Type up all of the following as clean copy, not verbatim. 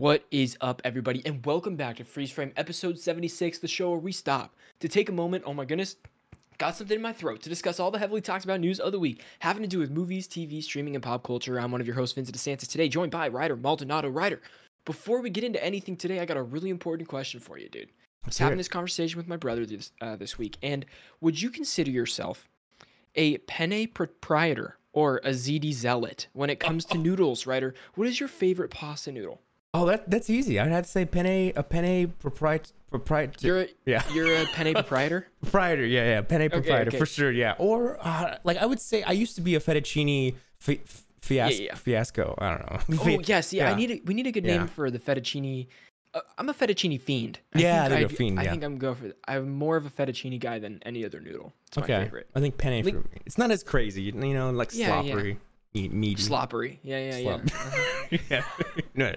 What is up, everybody, and welcome back to Freeze Frame episode 76, the show where we stop to take a moment. Oh my goodness, got something in my throat to discuss all the heavily talked about news of the week having to do with movies, TV, streaming, and pop culture. I'm one of your hosts, Vincent DeSantis, today joined by Ryder Maldonado. Ryder, before we get into anything today, I got a really important question for you, dude. I was having this conversation with my brother this week, and would you consider yourself a penne proprietor or a ZD zealot when it comes to noodles, Ryder? What is your favorite pasta noodle? Oh, that's easy. I'd have to say a penne proprietor. You're a penne proprietor? Proprietor, yeah. Penne proprietor, okay. for sure, yeah. Or, like, I would say I used to be a fettuccine fiasco. I don't know. Oh, yes. Yeah. We need a good name for the fettuccine. I'm a fettuccine fiend. I think I'm more of a fettuccine guy than any other noodle. It's my favorite. I think penne for me. It's not as crazy, like sloppery. Meaty. Sloppery. Yeah. No.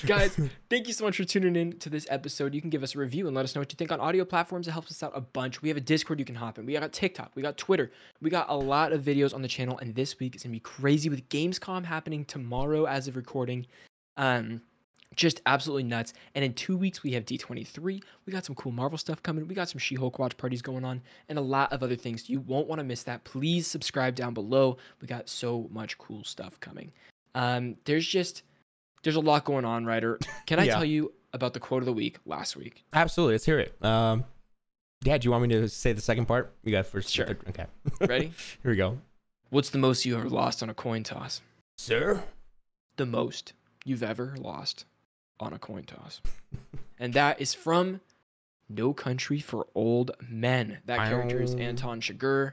Guys, thank you so much for tuning in to this episode. You can give us a review and let us know what you think on audio platforms. It helps us out a bunch. We have a Discord you can hop in. We got TikTok. We got Twitter. We got a lot of videos on the channel. And this week is going to be crazy with Gamescom happening tomorrow as of recording. Just absolutely nuts. And in 2 weeks, we have D23. We got some cool Marvel stuff coming. We got some She-Hulk watch parties going on and a lot of other things. You won't want to miss that. Please subscribe down below. We got so much cool stuff coming. There's a lot going on, Ryder. Can I tell you about the quote of the week last week? Absolutely. Let's hear it. Do you want me to say the second part? You got first. Sure. Okay. Ready? Here we go. What's the most you ever lost on a coin toss? Sir? The most you've ever lost on a coin toss. And that is from No Country for Old Men. That character is Anton Chigurh.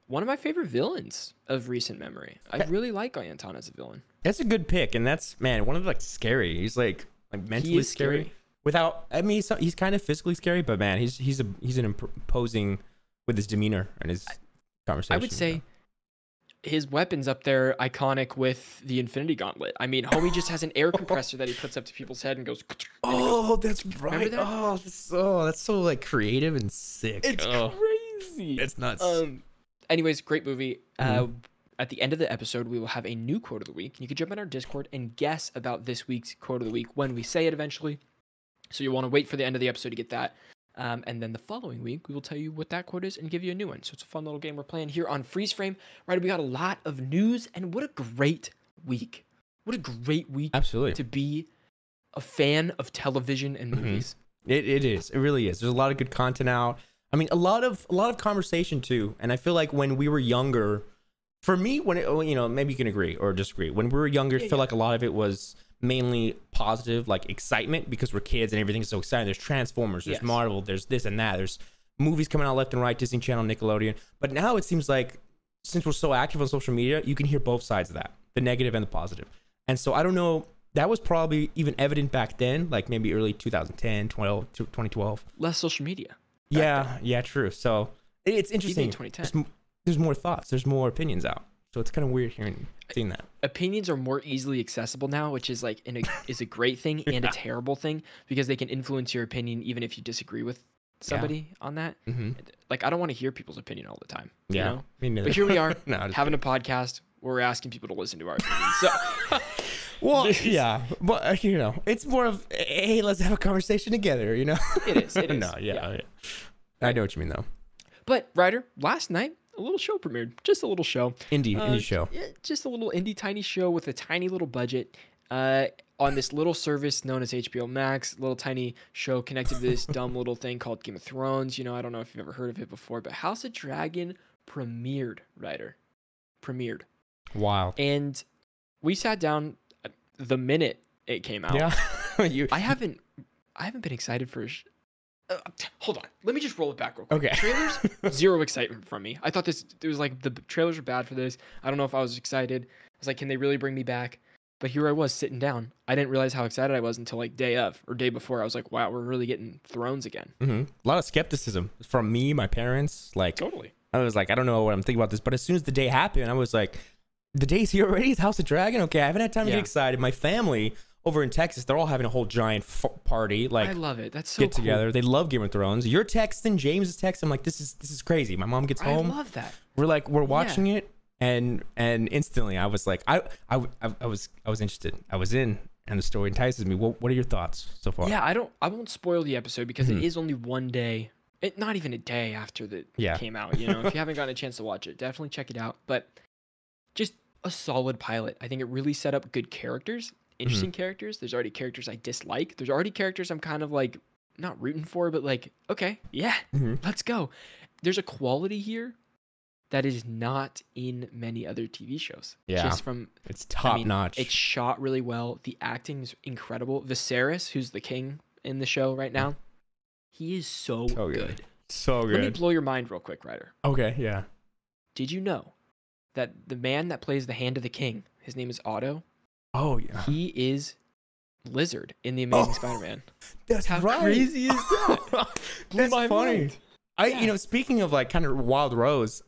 One of my favorite villains of recent memory. I really like Anton as a villain. That's a good pick, and that's one of scary. He's like mentally scary. He's kind of physically scary, but man, he's an imposing with his demeanor and his conversation. I would say his weapon's up there, iconic with the Infinity Gauntlet. I mean, homie just has an air compressor that he puts up to people's head and goes. That's right. That? That's so creative and sick. It's crazy. It's nuts. Anyways, great movie. At the end of the episode, we will have a new quote of the week. You can jump in our Discord and guess about this week's quote of the week when we say it eventually. So you'll want to wait for the end of the episode to get that. And then the following week, we will tell you what that quote is and give you a new one. So it's a fun little game we're playing here on Freeze Frame. Right, we got a lot of news, and what a great week. What a great week. Absolutely. To be a fan of television and movies. It is. It really is. There's a lot of good content out. I mean, a lot of conversation too. And I feel like when we were younger, for me, maybe you can agree or disagree. When we were younger, I feel like a lot of it was mainly positive, like excitement, because we're kids and everything's so exciting. There's Transformers, there's Marvel, there's this and that. There's movies coming out left and right, Disney Channel, Nickelodeon. But now it seems like since we're so active on social media, you can hear both sides of that, the negative and the positive. And so I don't know, that was probably even evident back then, like maybe early 2010, 2012. Less social media. Yeah, true. So it's interesting. Even in 2010. There's more thoughts, there's more opinions out. So it's kind of weird seeing that. Opinions are more easily accessible now, which is is a great thing and a terrible thing, because they can influence your opinion even if you disagree with somebody on that. Like, I don't want to hear people's opinion all the time. You know? But here we are having a podcast where we're asking people to listen to our opinions. So, well, but it's more of, hey, let's have a conversation together. It is. It is. No, yeah. I know what you mean though. But Ryder, last night, a little show premiered. Just a little show. Indie show. Just a little indie tiny show with a tiny little budget on this little service known as HBO Max. Little tiny show connected to this dumb little thing called Game of Thrones. I don't know if you've ever heard of it before, but House of Dragon premiered, Ryder. Premiered. Wow. And we sat down the minute it came out. Yeah. I haven't been excited for hold on. Let me just roll it back real quick. Okay. Trailers, zero excitement from me. I thought it was like the trailers were bad for this. I don't know if I was excited. I was like, can they really bring me back? But here I was sitting down. I didn't realize how excited I was until day of or day before. I was like, wow, we're really getting Thrones again. A lot of skepticism from me, my parents. Totally. I was like, I don't know what I'm thinking about this. But as soon as the day happened, I was like, the day's here already? It's House of Dragon? Okay, I haven't had time to get excited. My family over in Texas, they're all having a whole giant party. I love it. That's so get together. Cool. They love Game of Thrones. You're texting, James is texting. I'm like, this is crazy. My mom gets home. I love that. We're watching it, and instantly I was like, I was interested. I was in. and the story entices me. What are your thoughts so far? Yeah, I won't spoil the episode because it is only one day. Not even a day after that came out. You know, if you haven't gotten a chance to watch it, definitely check it out. But just a solid pilot. I think it really set up good characters, interesting characters. There's already characters I dislike. There's already characters I'm kind of like not rooting for, but like, okay, yeah, let's go. There's a quality here that is not in many other TV shows. Yeah, just from it's top notch. It's shot really well. The acting is incredible. Viserys, who's the king in the show right now, he is so good. So good. Let me blow your mind real quick, Ryder. Okay, yeah. Did you know that the man that plays the Hand of the King, his name is Otto? Oh yeah. He is Lizard in the Amazing Spider-Man. That's How right. crazy is that? That's funny. Mind. You know, speaking of like kind of wild roles,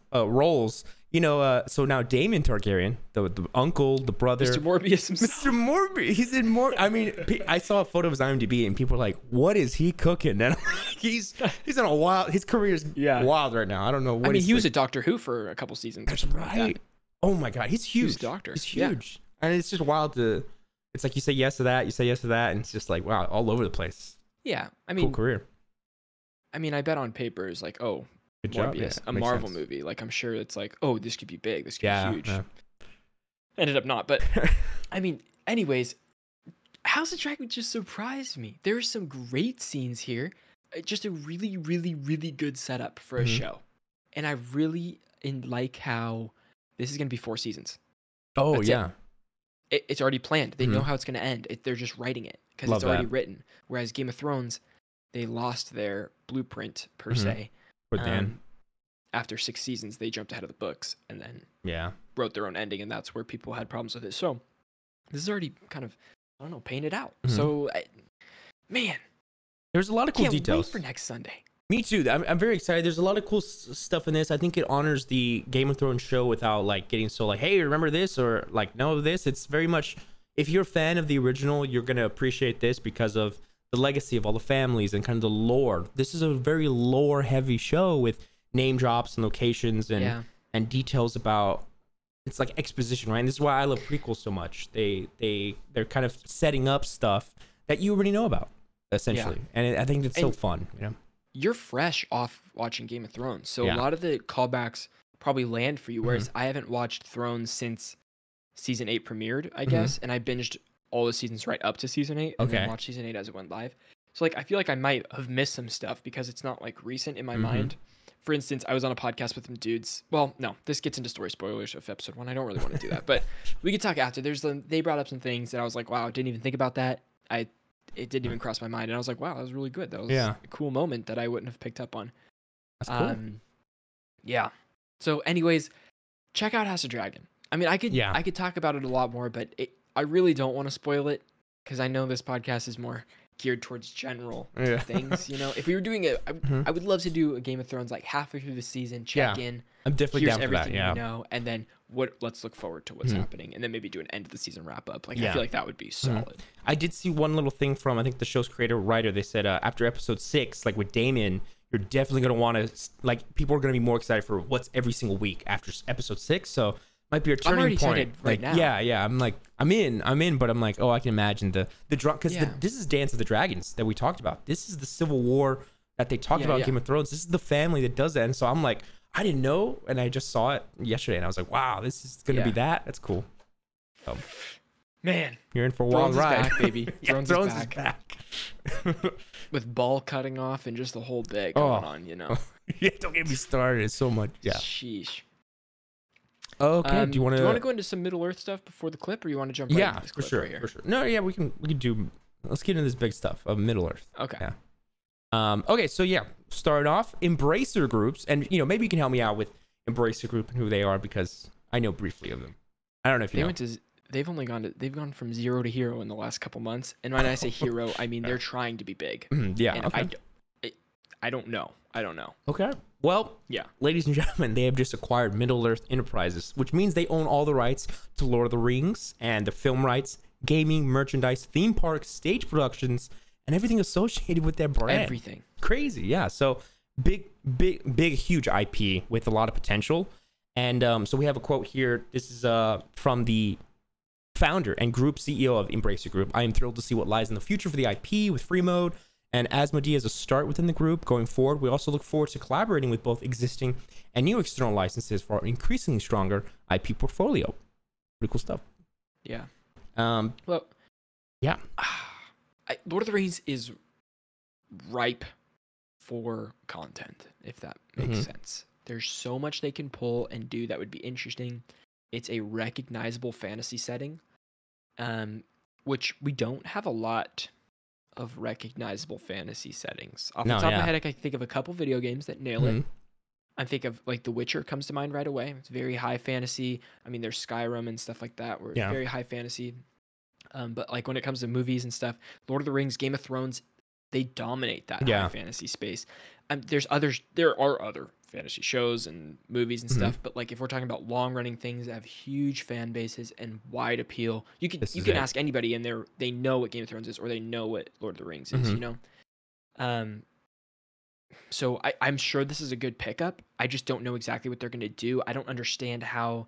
you know, so now Daemon Targaryen, the uncle, the brother, Mr. Morbius himself. Mr. Morbius, he's in more. I mean, I saw a photo of his IMDb, and people are like, "What is he cooking?" And I'm like, he's in a wild. His career is wild right now. I don't know what. I mean, he was a Doctor Who for a couple seasons. That's right. Like that. Oh my God, he's huge. He's a doctor. He's huge, and it's just wild to. It's like you say yes to that, you say yes to that, and it's just like wow, all over the place. Yeah, I mean, cool career. I mean, I bet on paper is like, oh, good job. Morbius, a Marvel movie. Like, I'm sure it's like, oh, this could be big. This could be huge. Yeah. Ended up not, but I mean, anyways, House of Dragon just surprised me. There are some great scenes here. Just a really, really, really good setup for a show, and I really like how this is going to be 4 seasons. Oh, That's yeah. It's already planned. They know how it's going to end. They're just writing it because it's already written. Whereas Game of Thrones, they lost their blueprint per se. But then after 6 seasons, they jumped ahead of the books and then wrote their own ending, and that's where people had problems with it. So this is already kind of, I don't know, painted out. So, man, there's a lot of cool details wait for next Sunday. Me too. I'm very excited. There's a lot of cool stuff in this. I think it honors the Game of Thrones show without like getting so like, hey, remember this or like, no, this. It's very much, if you're a fan of the original, you're going to appreciate this because of the legacy of all the families and kind of the lore. This is a very lore heavy show with name drops and locations and details about, it's like exposition, right? And this is why I love prequels so much. They're kind of setting up stuff that you already know about essentially. And I think it's so fun, you know? You're fresh off watching Game of Thrones, so a lot of the callbacks probably land for you, whereas I haven't watched Thrones since season 8 premiered, I guess, and I binged all the seasons right up to season 8 and then watched season 8 as it went live. So like I feel like I might have missed some stuff because it's not like recent in my mind. For instance, I was on a podcast with some dudes. Well, no, this gets into story spoilers of episode 1. I don't really want to do that, but we could talk after. They brought up some things that I was like, wow, I didn't even think about that. It didn't even cross my mind, and I was like, wow, that was really good. That was a cool moment that I wouldn't have picked up on. That's cool. Yeah. So anyways, check out House of Dragon. I mean, I could talk about it a lot more, but I really don't want to spoil it because I know this podcast is more geared towards general things. You know, if we were doing it, I would love to do a Game of Thrones like halfway through the season, check in. I'm definitely down for that. Yeah. You know, and then let's look forward to what's happening, and then maybe do an end of the season wrap up. Like I feel like that would be solid. I did see one little thing from I think the show's creator writer. They said after episode 6, like with Damon, you're definitely gonna want to like people are gonna be more excited for what's every single week after episode 6. So might be a turning I'm already point excited right now. Yeah. I'm like I'm in, but I'm like I can imagine the drama because this is Dance of the Dragons that we talked about. This is the Civil War that they talked about in Game of Thrones. This is the family that does that, and so I'm like. I didn't know, and I just saw it yesterday, and I was like, "Wow, this is gonna be that. That's cool." So, man, you're in for a wild ride, back, baby. Thrones is back. With ball cutting off and just the whole bit going on, you know. Don't get me started. It's so much. Yeah. Sheesh. Okay. Do you want to go into some Middle Earth stuff before the clip, or you want to jump right into this clip right here? For sure. No, yeah, we can do. Let's get into this big stuff of Middle Earth. Okay. Yeah. Okay, so start off embracer groups, and maybe you can help me out with embracer group and who they are because I know briefly of them. I don't know if you know. They've gone from 0 to hero in the last couple months, and when I say hero, I mean they're trying to be big. I don't know. Okay. Well, ladies and gentlemen, they have just acquired Middle Earth Enterprises, which means they own all the rights to Lord of the Rings and the film rights, gaming, merchandise, theme parks, stage productions, and everything associated with their brand. Everything. Crazy, yeah. So big, huge IP with a lot of potential. And so we have a quote here. This is from the founder and group CEO of Embracer Group. I am thrilled to see what lies in the future for the IP with free mode and Asmodee as a start within the group. Going forward, we also look forward to collaborating with both existing and new external licenses for our increasingly stronger IP portfolio. Pretty cool stuff. Yeah. Well, yeah. Lord of the Rings is ripe for content, if that makes sense. There's so much they can pull and do that would be interesting. It's a recognizable fantasy setting, which we don't have a lot of recognizable fantasy settings. Off the top of my head, I can think of a couple video games that nail it. I think of like The Witcher comes to mind right away. It's very high fantasy. I mean, there's Skyrim and stuff like that where it's very high fantasy. But like when it comes to movies and stuff, Lord of the Rings, Game of Thrones, they dominate that high fantasy space. There are other fantasy shows and movies and stuff, but like if we're talking about long running things that have huge fan bases and wide appeal, you can ask anybody and they know what Game of Thrones is or they know what Lord of the Rings is, you know? So I'm sure this is a good pickup. I just don't know exactly what they're going to do. I don't understand how,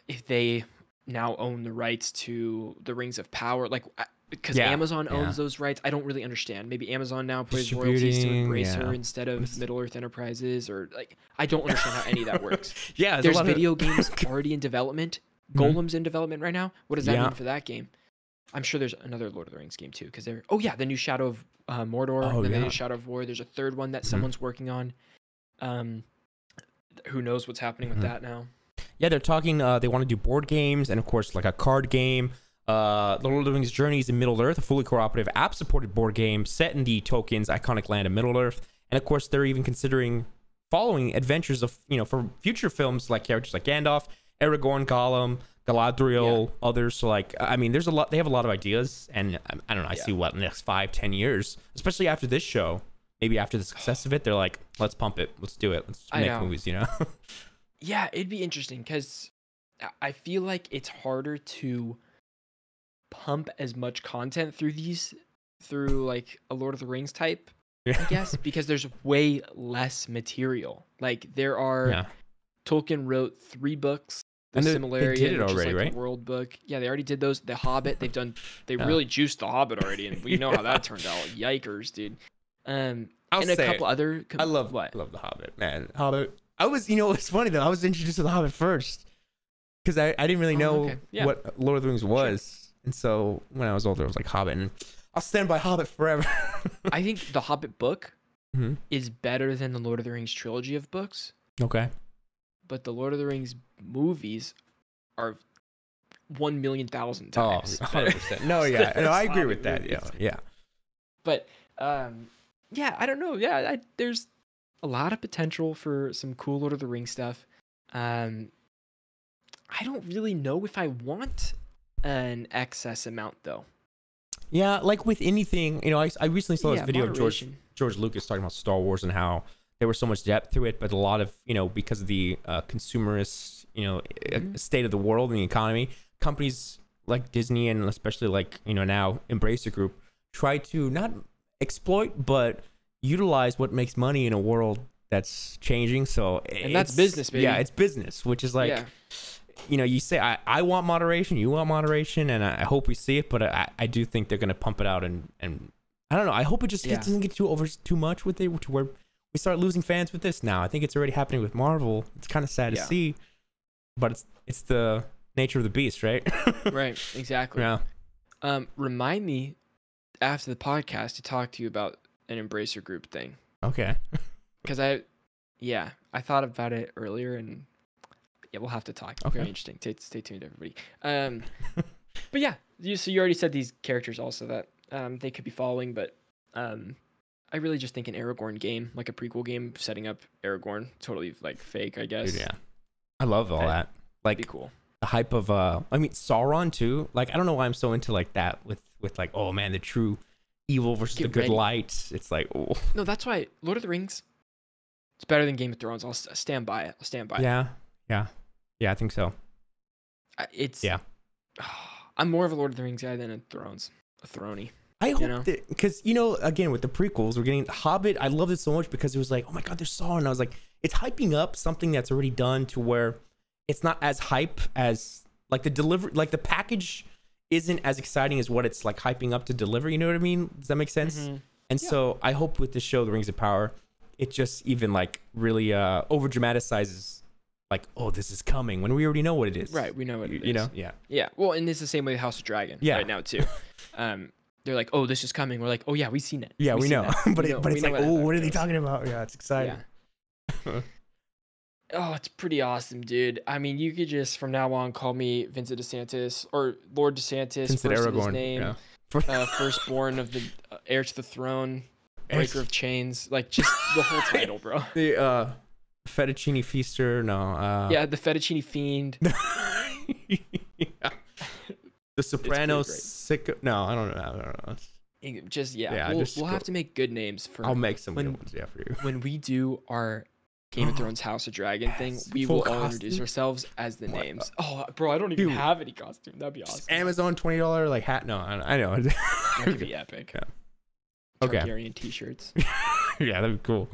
if they now own the rights to the Rings of Power, like because Amazon owns those rights. I don't really understand. Maybe Amazon now pays royalties to Embracer instead of Middle Earth Enterprises, or like I don't understand how any of that works. There's video games already in development. Golem's in development right now. What does that mean for that game? I'm sure there's another Lord of the Rings game too, because the new Shadow of Mordor, the new Shadow of War. There's a third one that someone's working on. Who knows what's happening with that now? Yeah, they're talking. They want to do board games and of course like a card game. The Lord of the Rings Journeys in Middle Earth, a fully cooperative app-supported board game set in the Tolkien's iconic land of Middle Earth. And of course, they're even considering following adventures of for future films like characters like Gandalf, Aragorn, Gollum, Galadriel, others. So like, I mean, there's a lot. They have a lot of ideas, and I don't know. I see what in the next 5-10 years, especially after this show. Maybe after the success of it, they're like, let's pump it, let's do it, let's make movies. Yeah, it'd be interesting because I feel like it's harder to pump as much content through like a Lord of the Rings type, I guess, because there's way less material. Like there are Tolkien wrote 3 books. And they did it already, right? The World Book. Yeah, they already did those. The Hobbit, they really juiced The Hobbit already, and we know how that turned out. Yikers, dude. And a couple other. I love The Hobbit, man. Hobbit. I was, it's funny though. I was introduced to The Hobbit first because I didn't really know what Lord of the Rings was, and so when I was older, I was like Hobbit, and I'll stand by Hobbit forever. I think the Hobbit book is better than the Lord of the Rings trilogy of books. Okay. But the Lord of the Rings movies are 1,000,000 times. Oh, 100%. No, I agree with that. Yeah. But I don't know. Yeah, there's a lot of potential for some cool Lord of the Rings stuff. I don't really know if I want an excess amount though. Yeah, like with anything, I recently saw this video of George Lucas talking about Star Wars and how there was so much depth to it, but a lot of, because of the consumerist, state of the world and the economy, companies like Disney and especially like, now Embracer Group try to not exploit, but utilize what makes money in a world that's changing. And that's business, baby. Yeah, it's business, which is like, you say, I want moderation, you want moderation, and I hope we see it, but I do think they're going to pump it out and I don't know. I hope it just doesn't get too much with it to where we start losing fans with this now. I think it's already happening with Marvel. It's kind of sad to see, but it's the nature of the beast, right? Right, exactly. Yeah. Remind me after the podcast to talk to you about an Embracer Group thing. Okay. Because I thought about it earlier, and we'll have to talk. Okay. Very interesting. Stay tuned, everybody. But yeah, you already said these characters also that they could be following, but I really just think an Aragorn game, like a prequel game, setting up Aragorn, totally like fake, I guess. Dude, yeah. I love all that. Like, be cool. The hype of, Sauron too. Like, I don't know why I'm so into like that with like, oh man, the true evil versus the good light. It's like, oh. No, that's why Lord of the Rings, it's better than Game of Thrones. I'll stand by it. Yeah, I think so. I'm more of a Lord of the Rings guy than a Throney. I hope that, because again with the prequels, we're getting Hobbit. I loved it so much because it was like, oh my god, there's Sauron. And I was like, it's hyping up something that's already done to where it's not as hype as Like the delivery, like the package isn't as exciting as what it's like hyping up to deliver. You know what I mean? Does that make sense? And so I hope with this show, The Rings of Power, it just even like really over dramatizes like, oh, this is coming when we already know what it is. Right, we know what it is. You know? Yeah. Yeah. Well, and it's the same way with House of Dragon right now too. They're like, oh, this is coming. We're like, oh yeah, we've seen it. Yeah, we know. But it's like, oh, what are they goes. talking about? Yeah, it's exciting. Yeah. Oh, it's pretty awesome, dude. I mean, you could just from now on call me Vincent DeSantis or Lord DeSantis, Vincent first of his Aragorn, name, firstborn of the heir to the throne, breaker of chains, like just the whole title, bro. The fettuccine feaster, no. Yeah, the fettuccine fiend. Yeah. The Sopranos sicko. No, I don't know. Just we'll have to make good names for. I'll make some good ones, for you. When we do our Game of Thrones House of Dragon thing, we will all introduce ourselves as the names. Oh, bro, I don't even have any costume. That'd be awesome. Amazon $20 like hat. No, I know. That could be epic. Yeah. Okay. Targaryen t-shirts. Yeah, that'd be cool.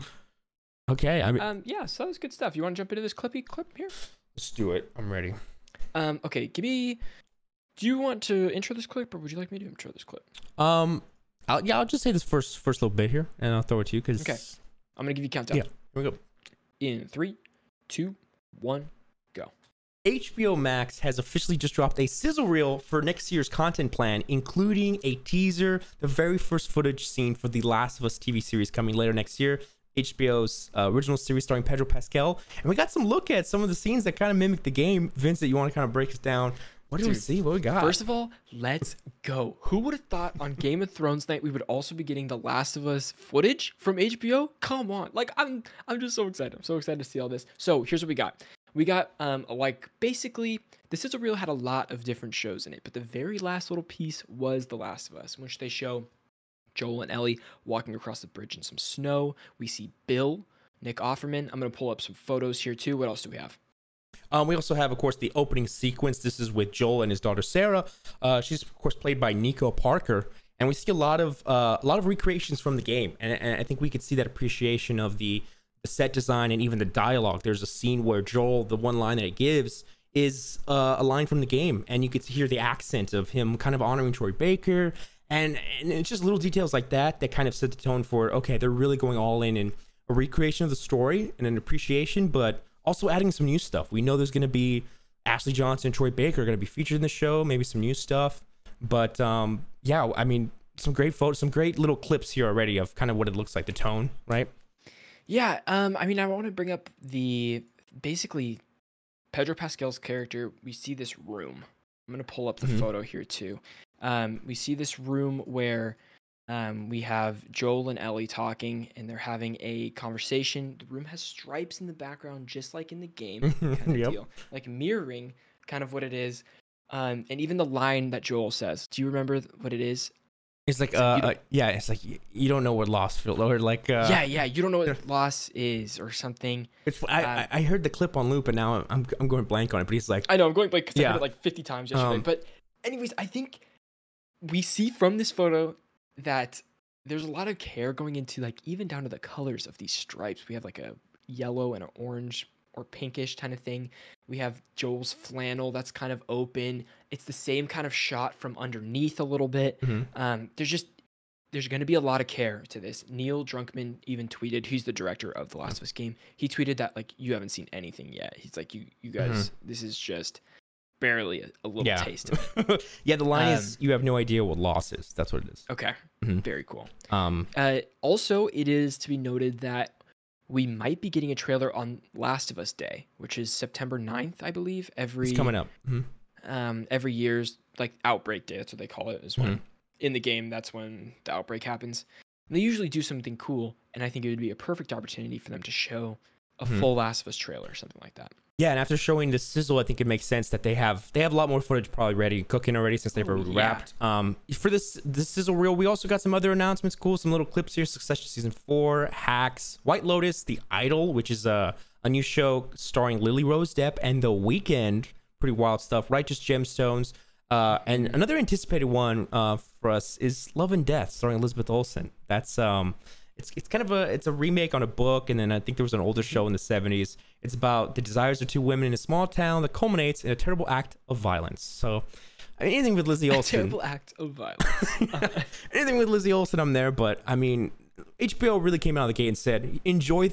Okay, I mean. Yeah, so that was good stuff. You want to jump into this clip here? Let's do it. I'm ready. Okay, give me. Do you want to intro this clip, or would you like me to intro this clip? I'll just say this first little bit here, and I'll throw it to you because. Okay. I'm gonna give you a countdown. Yeah. Here we go. In 3, 2, 1, go. HBO Max has officially just dropped a sizzle reel for next year's content plan, including a teaser, the very first footage scene for the Last of Us TV series coming later next year. HBO's original series starring Pedro Pascal, and we got some look at some of the scenes that kind of mimic the game. Vincent, you want to kind of break us down? What do we see? What we got? First of all, let's go. Who would have thought on Game of Thrones night we would also be getting the Last of Us footage from HBO? Come on. Like I'm just so excited. I'm so excited to see all this. So here's what we got. We got like basically the sizzle reel had a lot of different shows in it, but the very last little piece was The Last of Us, in which they show Joel and Ellie walking across the bridge in some snow. We see Bill, Nick Offerman. I'm gonna pull up some photos here too. What else do we have? We also have, of course, the opening sequence. This is with Joel and his daughter Sarah. She's, of course, played by Nico Parker, and we see a lot of recreations from the game. And I think we could see that appreciation of the set design and even the dialogue. There's a scene where Joel, the one line that it gives, is a line from the game, and you get to hear the accent of him kind of honoring Troy Baker, and it's just little details like that that kind of set the tone for okay, they're really going all in a recreation of the story and an appreciation, but also adding some new stuff. We know there's going to be Ashley Johnson and Troy Baker are going to be featured in the show, maybe some new stuff. But yeah, I mean, some great photos, some great little clips here already of kind of what it looks like, the tone, right? Yeah, I mean, I want to bring up basically Pedro Pascal's character. We see this room. I'm going to pull up the photo here too. We see this room where we have Joel and Ellie talking, and they're having a conversation. The room has stripes in the background, just like in the game, kind of deal, like mirroring kind of what it is. And even the line that Joel says. Do you remember what it is? It's like, it's like you don't know what loss feels, or like, you don't know what loss is, or something. It's I heard the clip on loop, and now I'm going blank on it. But he's like, I know I'm going blank because I heard it like 50 times yesterday. But anyways, I think we see from this photo that there's a lot of care going into like even down to the colors of these stripes. We have like a yellow and an orange or pinkish kind of thing. We have Joel's flannel that's kind of open. It's the same kind of shot from underneath a little bit. There's going to be a lot of care to this. Neil Druckmann even tweeted, he's the director of The Last of Us game. He tweeted that like, you haven't seen anything yet. He's like, you guys, this is just barely a little taste of it. Yeah, the line is, you have no idea what loss is. That's what it is. Okay, very cool. Also, it is to be noted that we might be getting a trailer on Last of Us Day, which is September 9th, I believe. It's coming up. Every year's like Outbreak Day, that's what they call it, is when in the game, that's when the outbreak happens. And they usually do something cool, and I think it would be a perfect opportunity for them to show a full Last of Us trailer or something like that. Yeah, and after showing the sizzle, I think it makes sense that they have a lot more footage probably ready, cooking already since they've wrapped. For this sizzle reel, we also got some other announcements, some little clips here. Succession Season 4, Hacks, White Lotus, The Idol, which is a new show starring Lily Rose Depp, and The Weeknd. Pretty wild stuff. Righteous Gemstones. And another anticipated one for us is Love and Death, starring Elizabeth Olsen. That's It's kind of a remake on a book, and then I think there was an older show in the 70s. It's about the desires of two women in a small town that culminates in a terrible act of violence. So I mean, anything with Lizzie Olsen. A terrible act of violence. Anything with Lizzie Olsen, I'm there. But I mean, HBO really came out of the gate and said, enjoy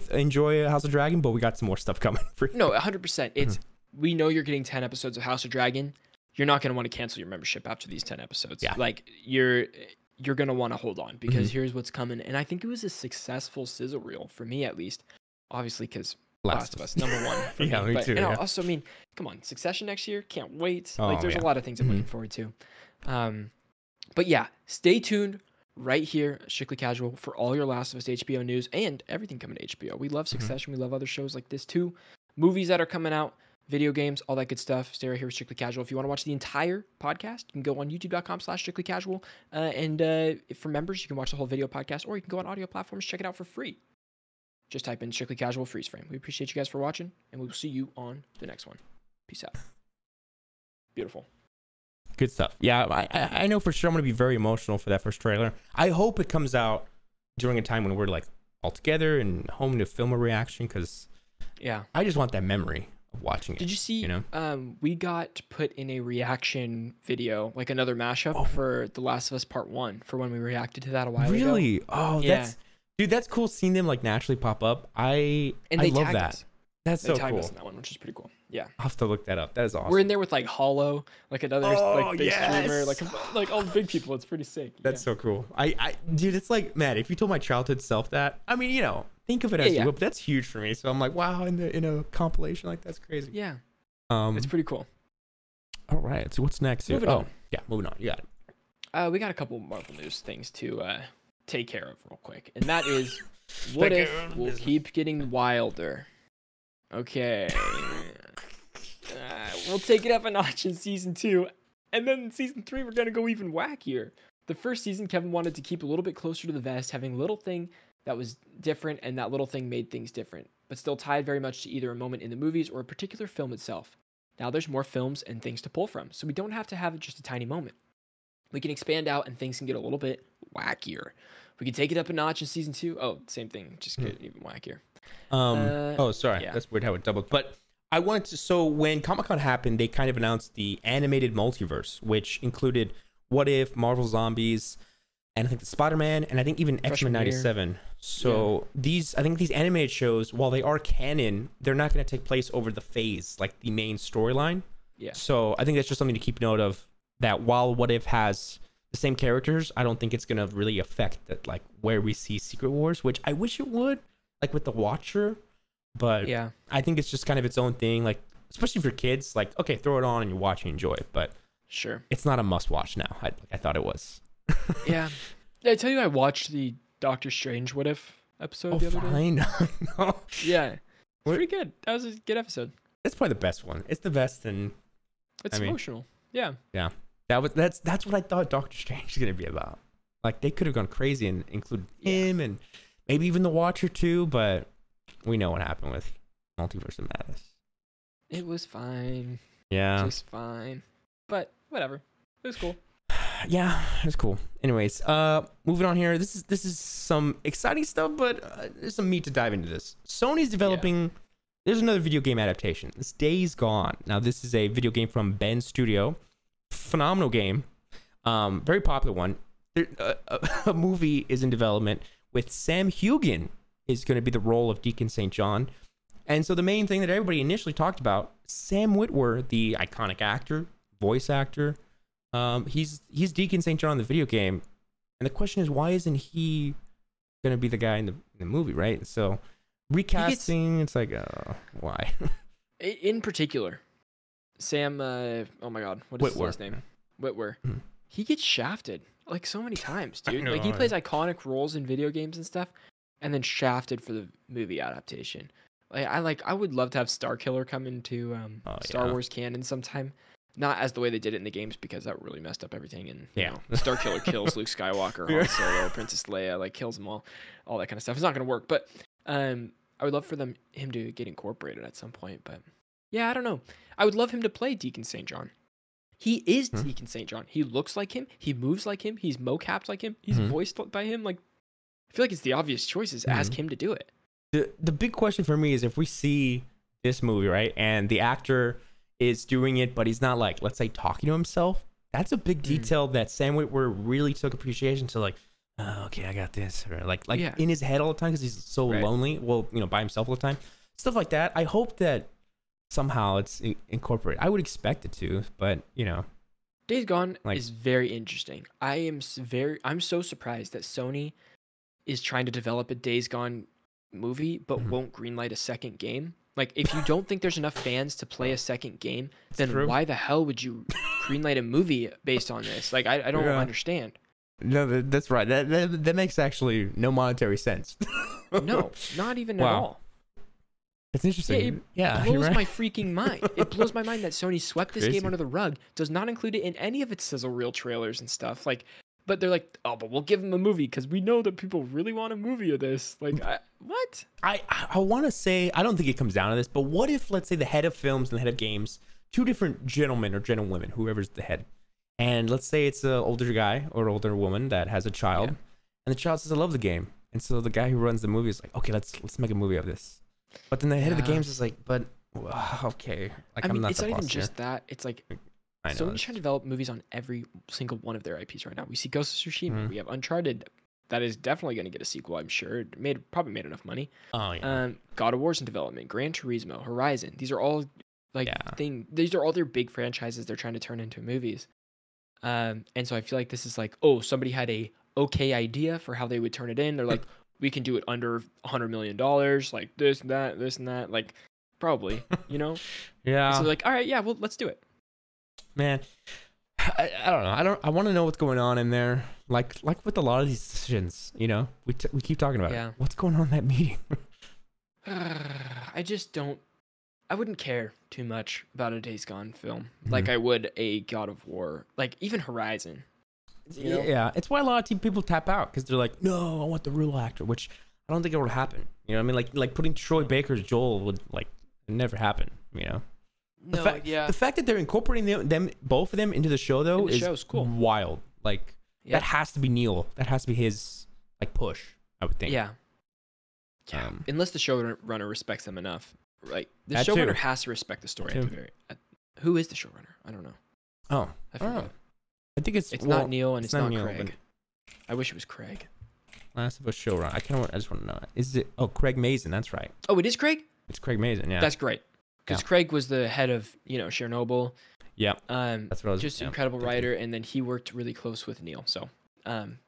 House of Dragon, but we got some more stuff coming for you. No, 100%. It's we know you're getting 10 episodes of House of Dragon. You're not going to want to cancel your membership after these 10 episodes. Yeah. Like you're going to want to hold on because here's what's coming. And I think it was a successful sizzle reel for me, at least. Obviously, because Last of Us, number one. For yeah, me too. And Yeah. also, I mean, come on, Succession next year. Can't wait. Oh, Like, there's a lot of things I'm looking forward to. But yeah, stay tuned right here, Strictly Casual, for all your Last of Us HBO news and everything coming to HBO. We love Succession. We love other shows like this too. Movies that are coming out, video games, all that good stuff. Stay right here with Strictly Casual. If you want to watch the entire podcast, you can go on youtube.com/strictlycasual. And for members, you can watch the whole video podcast, or you can go on audio platforms, check it out for free. Just type in Strictly Casual Freeze Frame. We appreciate you guys for watching, and we will see you on the next one. Peace out. Beautiful. Good stuff. Yeah, I know for sure I'm going to be very emotional for that first trailer. I hope it comes out during a time when we're like all together and home to film a reaction, because I just want that memory of watching it. Did you see, you know? We got put in a reaction video, like another mashup for The Last of Us Part 1 for when we reacted to that a while ago. Really? Oh, yeah. That's cool seeing them like naturally pop up. I love that. Us. That's they so tagged cool. us in that one, which is pretty cool. Yeah. I'll have to look that up. That is awesome. We're in there with like Hollow, like another like big streamer, like all the big people. It's pretty sick. That's so cool. Dude, it's like, man, if you told my childhood self that, I mean, you know, think of it as but that's huge for me. So I'm like, wow, in a compilation like that's crazy. Yeah. It's pretty cool. All right. So what's next? Moving on. Yeah, moving on. You got it. We got a couple Marvel news things to take care of real quick, and that is, what if we'll keep getting wilder? Okay. We'll take it up a notch in season 2, and then in season 3 we're gonna go even wackier. The first season, Kevin wanted to keep a little bit closer to the vest, having a little thing that was different, and that little thing made things different, but still tied very much to either a moment in the movies or a particular film itself. Now there's more films and things to pull from, so we don't have to have just a tiny moment. We can expand out and things can get a little bit wackier. We can take it up a notch in season 2. Oh, same thing, just get even wackier. Sorry, that's weird how it doubled. But I wanted to. So when Comic-Con happened, they kind of announced the animated multiverse, which included What If, Marvel Zombies, and I think the Spider-Man, and I think even X-Men '97. So I think these animated shows, while they are canon, they're not going to take place over the phase, like the main storyline. Yeah. So I think that's just something to keep note of. That while What If has the same characters, I don't think it's going to really affect that, like where we see Secret Wars, which I wish it would, like with the Watcher. But yeah, I think it's just kind of its own thing, like especially for kids. Like, okay, throw it on and you watch and enjoy it, but sure, it's not a must-watch now. I thought it was. Yeah. Did I tell you I watched the Doctor Strange What If episode the other day? No. Yeah, it's pretty good. That was a good episode. It's probably the best one. It's the best, and it's emotional. Yeah. Yeah. That's what I thought Doctor Strange was gonna be about. Like they could have gone crazy and included him and maybe even the Watcher too, but we know what happened with Multiverse of Madness. It was fine. Yeah. Just fine. But whatever. It was cool. Yeah, it was cool. Anyways, moving on here. This is some exciting stuff, but there's some meat to dive into this. Sony's developing. There's another video game adaptation. This Days Gone. Now, this is a video game from Ben Studio. Phenomenal game. Very popular one. A movie is in development with Sam Heughan is going to be the role of Deacon St. John. And so the main thing that everybody initially talked about, Sam Witwer, the iconic actor, voice actor, he's Deacon St. John in the video game. And the question is, why isn't he going to be the guy in the movie, right? So recasting, it's like, why? In particular, Sam, oh my God, what is his last name? Witwer. Mm-hmm. He gets shafted like so many times, dude. Like he plays iconic roles in video games and stuff, and then shafted for the movie adaptation. I would love to have Starkiller come into Star Wars canon sometime. Not as the way they did it in the games, because that really messed up everything. And you know, Starkiller kills Luke Skywalker, Han Solo, Princess Leia, like kills them all that kind of stuff. It's not gonna work, but I would love for him to get incorporated at some point. But yeah, I don't know. I would love him to play Deacon St. John. He is Deacon St. John. He looks like him. He moves like him. He's mocapped like him. He's voiced by him. Like, feel like it's the obvious choice is ask him to do it. The big question for me is if we see this movie, right, and the actor is doing it, but he's not like, let's say, talking to himself. That's a big detail that Sam Witwer really took appreciation to, like, oh, okay, I got this, or like in his head all the time because he's so lonely. Well, you know, by himself all the time, stuff like that. I hope that somehow it's incorporated. I would expect it to, but you know, Days Gone is very interesting. I'm so surprised that Sony is trying to develop a Days Gone movie, but won't greenlight a second game. Like, if you don't think there's enough fans to play a second game, then why the hell would you greenlight a movie based on this? Like, I don't understand. No, that's right. That makes actually no monetary sense. No, not even at all. It's interesting. It blows my freaking mind. It blows my mind that Sony swept this game under the rug, does not include it in any of its sizzle reel trailers and stuff. Like, but they're like, oh, but we'll give them a movie because we know that people really want a movie of this. Like, what? I want to say, I don't think it comes down to this, but what if, let's say, the head of films and the head of games, two different gentlemen or gentlewomen, whoever's the head, and let's say it's an older guy or older woman that has a child, and the child says, I love the game. And so the guy who runs the movie is like, okay, let's make a movie of this. But then the head of the games is like, but okay. Like, I mean, I'm not it's the not boss even here. just that. It's like, Sony's trying to develop movies on every single one of their IPs right now. We see Ghost of Tsushima. We have Uncharted. That is definitely going to get a sequel, I'm sure. It probably made enough money. Oh, yeah. God of War's in development. Gran Turismo. Horizon. These are all these are all their big franchises they're trying to turn into movies. And so I feel like this is like, oh, somebody had a okay idea for how they would turn it in. They're like, we can do it under $100 million, like this and that, like probably, you know? Yeah. So like, all right, yeah, well, let's do it. Man, I don't know. I want to know what's going on in there. Like with a lot of these decisions, you know, we keep talking about it. What's going on in that meeting? I just don't. I wouldn't care too much about a Days Gone film like I would a God of War, like even Horizon. You know? Yeah, it's why a lot of people tap out because they're like, no, I want the real actor, which I don't think it would happen. You know what I mean? Like putting Troy Baker's Joel would never happen. You know? The fact that they're incorporating them both of them into the show though is cool. Wild. Like that has to be Neil. That has to be his like push. I would think. Yeah. Unless the showrunner respects them enough. Like the showrunner has to respect the story. Who is the showrunner? I don't know. Oh, I forgot. I think it's not Neil and it's not Neil, Craig. I wish it was Craig. Last of Us showrunner. I just want to know. Is it? Oh, Craig Mazin. That's right. Oh, it is Craig. It's Craig Mazin. Yeah. That's great. Because Craig was the head of Chernobyl. Yeah. That's what I was. Just incredible writer, and then he worked really close with Neil. So,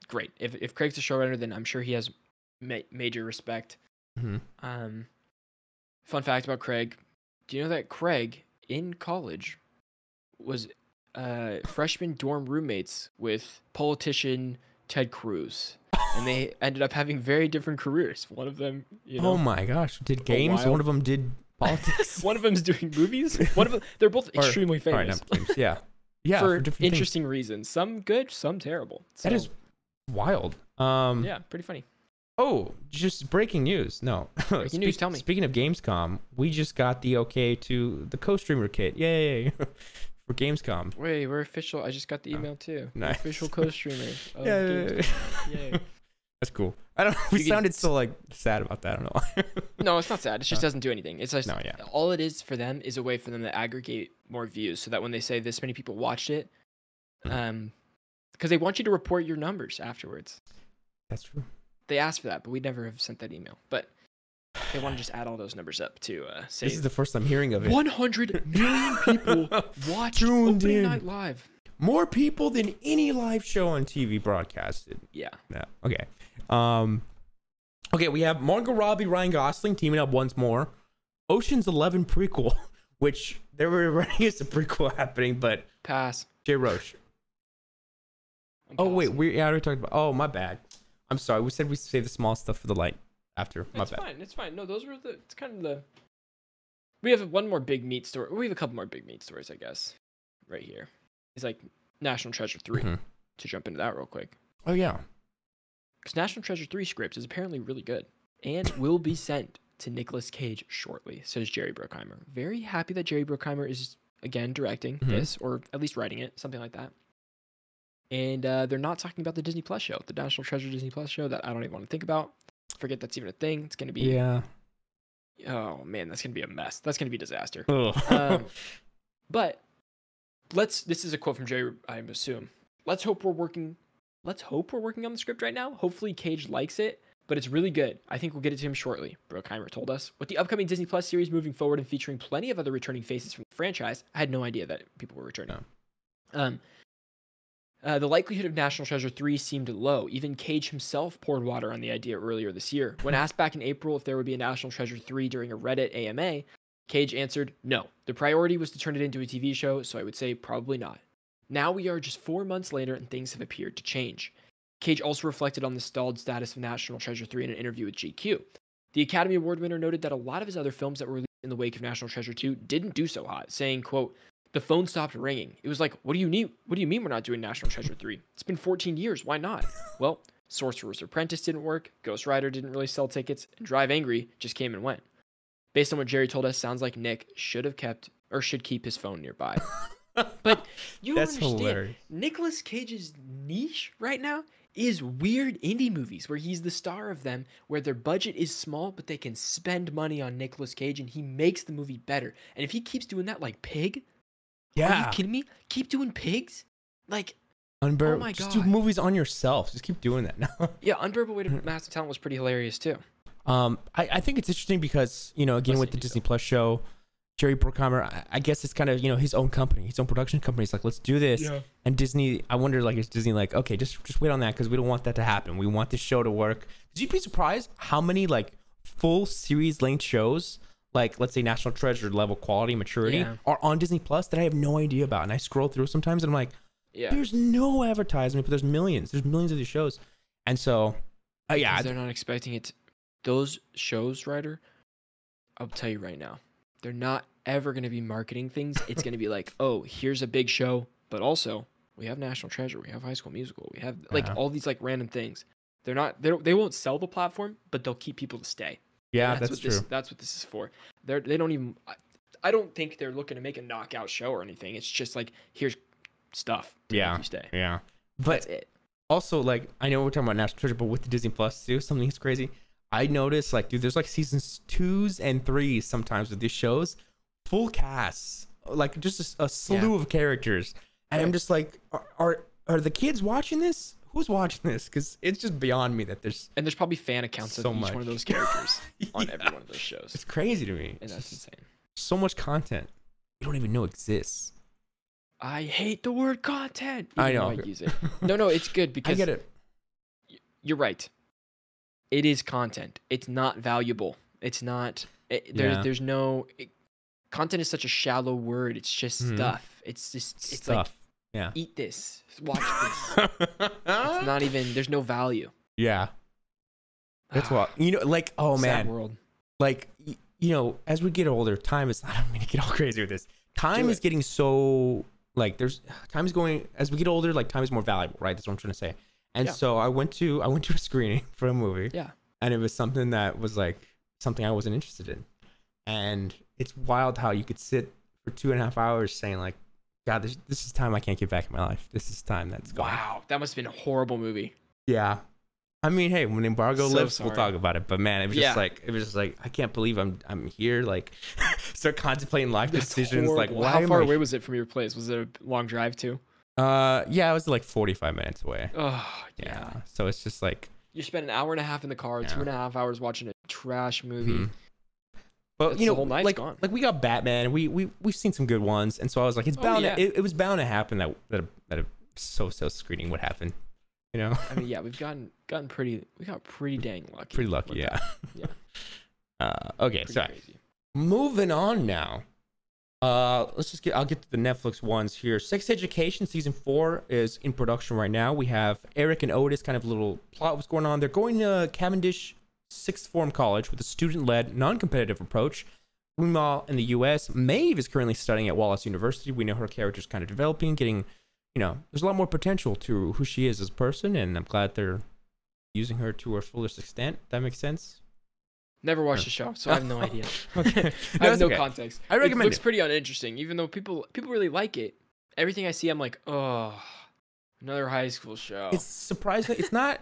great. If Craig's the showrunner, then I'm sure he has major respect. Fun fact about Craig: do you know that Craig in college was freshman dorm roommates with politician Ted Cruz, and they ended up having very different careers. One of them, oh my gosh, did games. One of them did politics. One of them's doing movies. One of them, they're both extremely famous. Yeah, for interesting reasons. Some good, some terrible. So, that is wild. Yeah, pretty funny. Oh, just breaking news. No. Breaking news, tell me. Speaking of Gamescom, we just got the okay to the co-streamer kit. Yay. For Gamescom. Wait, we're official. I just got the email too. Nice. Official co-streamers. Yay. That's cool. I don't know. We sounded so like sad about that. I don't know why. No, it's not sad. It just doesn't do anything. It's just all it is for them is a way for them to aggregate more views so that when they say this many people watched it, because they want you to report your numbers afterwards. That's true. They asked for that, but we never have sent that email. But they want to just add all those numbers up to say. This is the first time hearing of it. 100 million people watched Opening Night Live. More people than any live show on TV broadcasted. Yeah. Okay. Okay, we have Margot Robbie, Ryan Gosling teaming up once more. Ocean's 11 prequel, which they were running as a prequel happening, but pass. Jay Roche. Oh wait, we already talked about. Oh, my bad. I'm sorry. We said we save the small stuff for the light after. It's fine. It's fine. No, those were it's kind of the. We have one more big meat story. We have a couple more big meat stories, I guess, right here. It's like National Treasure 3. To jump into that real quick. Oh yeah. Because National Treasure 3 script is apparently really good and will be sent to Nicolas Cage shortly, says Jerry Bruckheimer. Very happy that Jerry Bruckheimer is again directing this, or at least writing it, something like that. And they're not talking about the Disney Plus show, the National Treasure Disney Plus show that I don't even want to think about. Forget that's even a thing. It's going to be, Yeah. oh man, that's going to be a mess. That's going to be a disaster. Ugh. But this is a quote from Jerry, I assume. Let's hope we're working on the script right now. Hopefully Cage likes it, but it's really good. I think we'll get it to him shortly, Bruckheimer told us. With the upcoming Disney Plus series moving forward and featuring plenty of other returning faces from the franchise, I had no idea that people were returning. No. The likelihood of National Treasure 3 seemed low. Even Cage himself poured water on the idea earlier this year. When asked back in April if there would be a National Treasure 3 during a Reddit AMA, Cage answered, no. The priority was to turn it into a TV show, so I would say probably not. Now we are just 4 months later and things have appeared to change. Cage also reflected on the stalled status of National Treasure 3 in an interview with GQ. The Academy Award winner noted that a lot of his other films that were released in the wake of National Treasure 2 didn't do so hot, saying, quote, the phone stopped ringing. It was like, what do you mean we're not doing National Treasure 3? It's been 14 years. Why not? Well, Sorcerer's Apprentice didn't work, Ghost Rider didn't really sell tickets, and Drive Angry just came and went. Based on what Jerry told us, sounds like Nick should keep his phone nearby. But you don't understand. Hilarious. Nicolas Cage's niche right now is weird indie movies where he's the star of them, where their budget is small, but they can spend money on Nicolas Cage and he makes the movie better. And if he keeps doing that like Pig, are you kidding me? Keep doing Pigs? Like, Unbearable. Oh my God. Just do movies on yourself. Just keep doing that now. Yeah, Unbearable Weight of Massive Talent was pretty hilarious too. I think it's interesting because, again, with the Disney Plus show, Jerry Bruckheimer, I guess it's kind of, his own company, his own production company. It's like, let's do this. Yeah. And Disney, I wonder, like, is Disney like, okay, just wait on that because we don't want that to happen. We want this show to work. Did you be surprised how many, like, full series length shows, like, let's say National Treasure level quality, maturity, are on Disney Plus that I have no idea about? And I scroll through sometimes and I'm like, there's no advertisement, but there's millions. There's millions of these shows. And so, they're not expecting it. Those shows, Ryder, I'll tell you right now, they're not ever going to be marketing things. It's going to be like, oh, here's a big show, but also we have National Treasure, we have High School Musical, we have like all these like random things. They won't sell the platform, but they'll keep people to stay. Yeah, that's true. That's what this is for. They don't even. I don't think they're looking to make a knockout show or anything. It's just like, here's stuff to make you stay. Yeah, but that's it. Also, like, I know we're talking about National Treasure, but with the Disney Plus too, something that's crazy. I noticed, like, dude, there's like seasons 2s and 3s sometimes with these shows, full casts, like just a slew of characters, and I'm just like, are the kids watching this? Who's watching this? Because it's just beyond me that there's probably fan accounts of each one of those characters on every one of those shows. It's crazy to me. And that's insane. So much content you don't even know exists. I hate the word content. I know. I use it. No, it's good because I get it. You're right. It is content. It's not valuable. It's not. There's no. Content is such a shallow word. It's just stuff. It's just stuff. Like, eat this. Watch this. It's not even. There's no value. Yeah. That's what like. Oh man. Sad world. Like as we get older, time is. I don't mean to get all crazy with this. Time is getting so like. Time is going as we get older. Like time is more valuable, right? That's what I'm trying to say. And so I went to a screening for a movie. Yeah. And it was something that was like something I wasn't interested in. And it's wild how you could sit for 2.5 hours saying like, God, this is time I can't get back in my life. This is time that's gone. Wow. That must have been a horrible movie. Yeah. I mean, hey, when embargo lifts, we'll talk about it. But man, it was just like I can't believe I'm here. Like, start contemplating life decisions. Horrible. Like, how far away was it from your place? Was it a long drive too? Yeah, it was like 45 minutes away. Oh, yeah. So it's just like you spent an hour and a half in the car, 2.5 hours watching a trash movie. Mm-hmm. But the whole night's like gone. Like we got Batman, we've seen some good ones, and so I was like, it's bound. It was bound to happen that a so screening would happen. I mean, yeah, we got pretty dang lucky. Pretty lucky, yeah. Yeah. Okay, so moving on now. I'll get to the Netflix ones here. Sex Education season 4 is in production right now. We have Eric and Otis, kind of a little plot what's going on. They're going to Cavendish Sixth Form College with a student-led, non-competitive approach. Meanwhile, in the U.S., Maeve is currently studying at Wallace University. We know her character's kind of developing, getting, there's a lot more potential to who she is as a person, and I'm glad they're using her to her fullest extent. That makes sense. Never watched the show, so I have no idea. Okay. I have no context. I recommend it. Looks pretty uninteresting, even though people really like it. Everything I see, I'm like, oh, Another high school show. It's surprising. It's not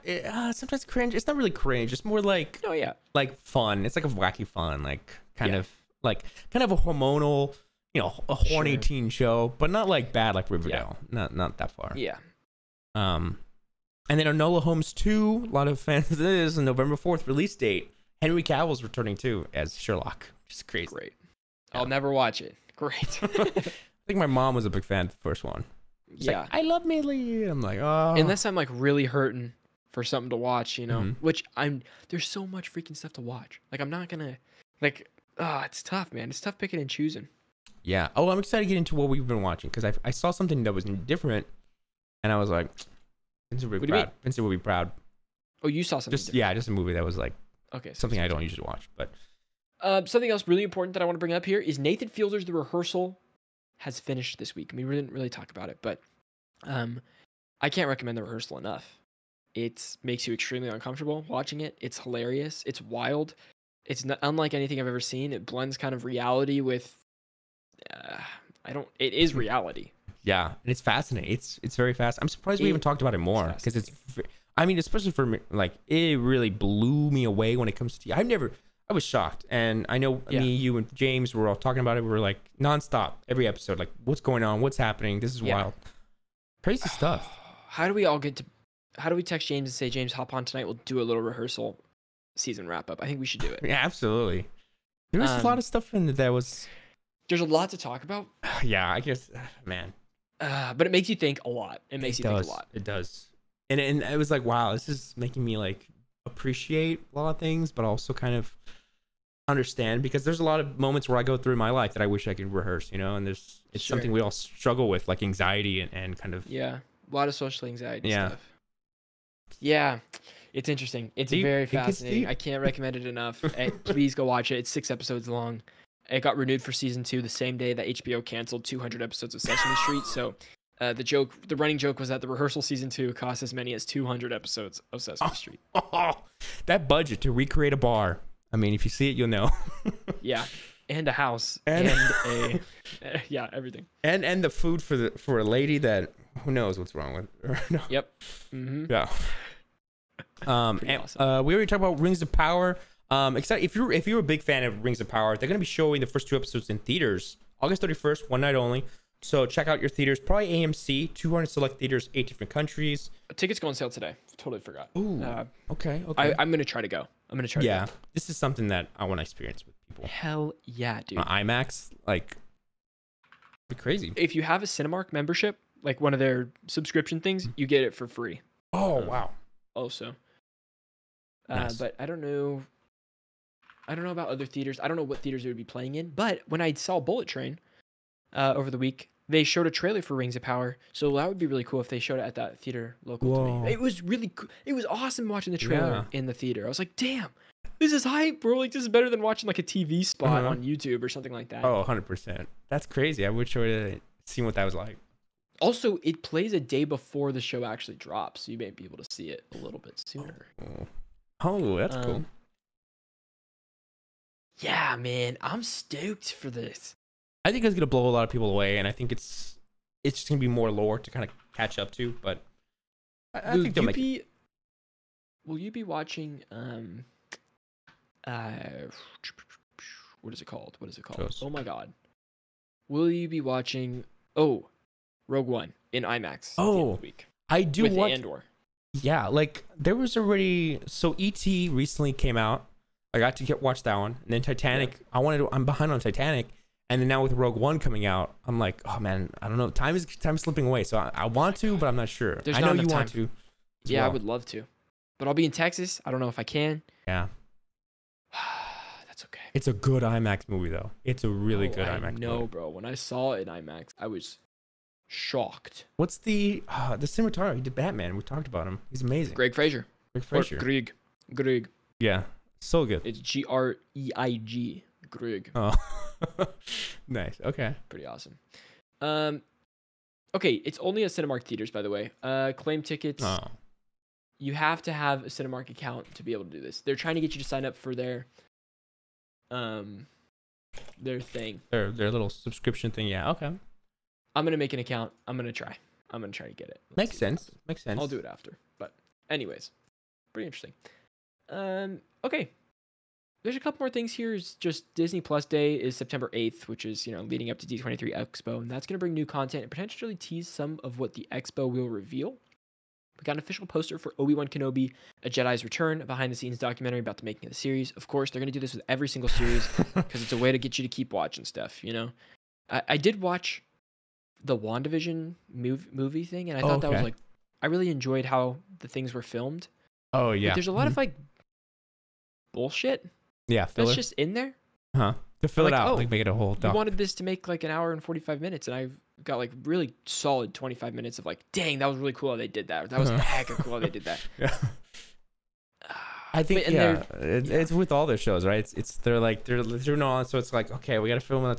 sometimes cringe. It's not really cringe. It's more like Oh yeah. like fun. It's like a wacky fun, like kind of a hormonal, a horny teen show, but not like bad like Riverdale. Not that far. Yeah. And then Enola Holmes 2, a lot of fans of this, on November 4th release date. Henry Cavill's returning too as Sherlock. Which is crazy. Great. Yeah. I'll never watch it. Great. I think my mom was a big fan of the first one. She's like, I love Millie. I'm like, oh. Unless I'm like really hurting for something to watch, which there's so much freaking stuff to watch. Like I'm not gonna it's tough, man. It's tough picking and choosing. Yeah. Oh, I'm excited to get into what we've been watching because I saw something that was different, and I was like, Vincent will be proud. Vincent will be proud. Oh, you saw something? Just a movie that was like something I don't usually watch. But something else really important that I want to bring up here is Nathan Fielder's The Rehearsal has finished this week. I mean, we didn't really talk about it, but I can't recommend The Rehearsal enough. It makes you extremely uncomfortable watching it. It's hilarious. It's wild. It's not unlike anything I've ever seen. It blends kind of reality with it is reality. Yeah, and it's fascinating. It's very fast. I'm surprised we even talked about it more because especially for me, like it really blew me away when it comes to I was shocked, and I know me, you, and James were all talking about it. We were like nonstop every episode, like what's going on, what's happening. This is wild, crazy stuff. How do we text James and say, James, hop on tonight? We'll do a little rehearsal season wrap up. I think we should do it. Yeah, absolutely. There was a lot of stuff in there. There's a lot to talk about. Yeah, I guess, man. But it makes you think a lot. It makes you think a lot. It does. And it was like, wow, this is making me like appreciate a lot of things, but also kind of understand, because there's a lot of moments where I go through my life that I wish I could rehearse, and it's something we all struggle with, like anxiety and kind of. Yeah. A lot of social anxiety stuff. Yeah. It's interesting. It's very fascinating. I can't recommend it enough. Please go watch it. It's 6 episodes long. It got renewed for season 2 the same day that HBO canceled 200 episodes of Sesame Street. So the running joke was that The Rehearsal season 2 cost as many as 200 episodes of Sesame Street. That budget to recreate a bar. I mean, if you see it, you'll know. Yeah. And a house. And yeah, everything. And the food for a lady that who knows what's wrong with her. No. Yep. Mm-hmm. Yeah. We already talked about Rings of Power. Except if you're a big fan of Rings of Power, they're gonna be showing the first 2 episodes in theaters August 31st, one night only. So check out your theaters. Probably AMC, 200 select theaters, 8 different countries. Tickets go on sale today. Totally forgot. Ooh. Okay. I'm gonna try to go. Yeah, this is something that I want to experience with people. Hell yeah, dude. IMAX, like, be crazy. If you have a Cinemark membership, like one of their subscription things, you get it for free. Oh wow. Also. Nice. But I don't know about other theaters. I don't know what theaters they would be playing in. But when I saw Bullet Train over the week, they showed a trailer for Rings of Power. So that would be really cool if they showed it at that theater local to me. It was really cool. It was awesome watching the trailer in the theater. I was like, damn, this is hype, bro. Like, this is better than watching like a TV spot on YouTube or something like that. Oh, 100%. That's crazy. I wish I would have seen what that was like. Also, it plays a day before the show actually drops, so you may be able to see it a little bit sooner. Oh, that's cool. Yeah, man, I'm stoked for this. I think it's gonna blow a lot of people away, and I think it's just gonna be more lore to kind of catch up to. But I think they'll make it. Will you be watching? What is it called? Shows. Oh my god! Will you be watching? Rogue One in IMAX. Oh, week I do with want. Andor. Yeah, like there was already. So E.T. recently came out. I got to watch that one, and then Titanic. Yeah. I'm behind on Titanic, and then now with Rogue One coming out, I'm like, oh man, I don't know. Time is slipping away. So I want to, but I'm not sure. I know you want to. Yeah, well. I would love to, but I'll be in Texas. I don't know if I can. Yeah. That's okay. It's a good IMAX movie though. It's a really good IMAX movie. No, bro. When I saw it in IMAX, I was shocked. What's the cinematographer? He did Batman. We talked about him. He's amazing. Greg Fraser. Greg. Yeah. So good. It's Greig. Greg. Oh. Nice. Okay. Pretty awesome. Okay, it's only at Cinemark theaters, by the way. Claim tickets. Oh. You have to have a Cinemark account to be able to do this. They're trying to get you to sign up for their thing. Their little subscription thing. Yeah. Okay. I'm gonna make an account. I'm gonna try. I'm gonna try to get it. Makes sense. Makes sense. I'll do it after. But anyways, pretty interesting. Okay. There's a couple more things here. It's just Disney Plus Day is September 8th, which is, leading up to D23 Expo. And that's going to bring new content and potentially tease some of what the Expo will reveal. We got an official poster for Obi-Wan Kenobi, A Jedi's Return, a behind-the-scenes documentary about the making of the series. Of course, they're going to do this with every single series because it's a way to get you to keep watching stuff, I did watch the WandaVision movie thing, and I thought that was I really enjoyed how the things were filmed. Oh, yeah. But there's a lot of bullshit. Yeah, filler. That's just in there. To fill it out, make it a whole doc. We wanted this to make an hour and 45 minutes, and I've got really solid 25 minutes of dang, that was really cool how they did that. That was heck of cool how they did that. Yeah. I think it's with all their shows, right? They're doing all, so it's okay, we got to film.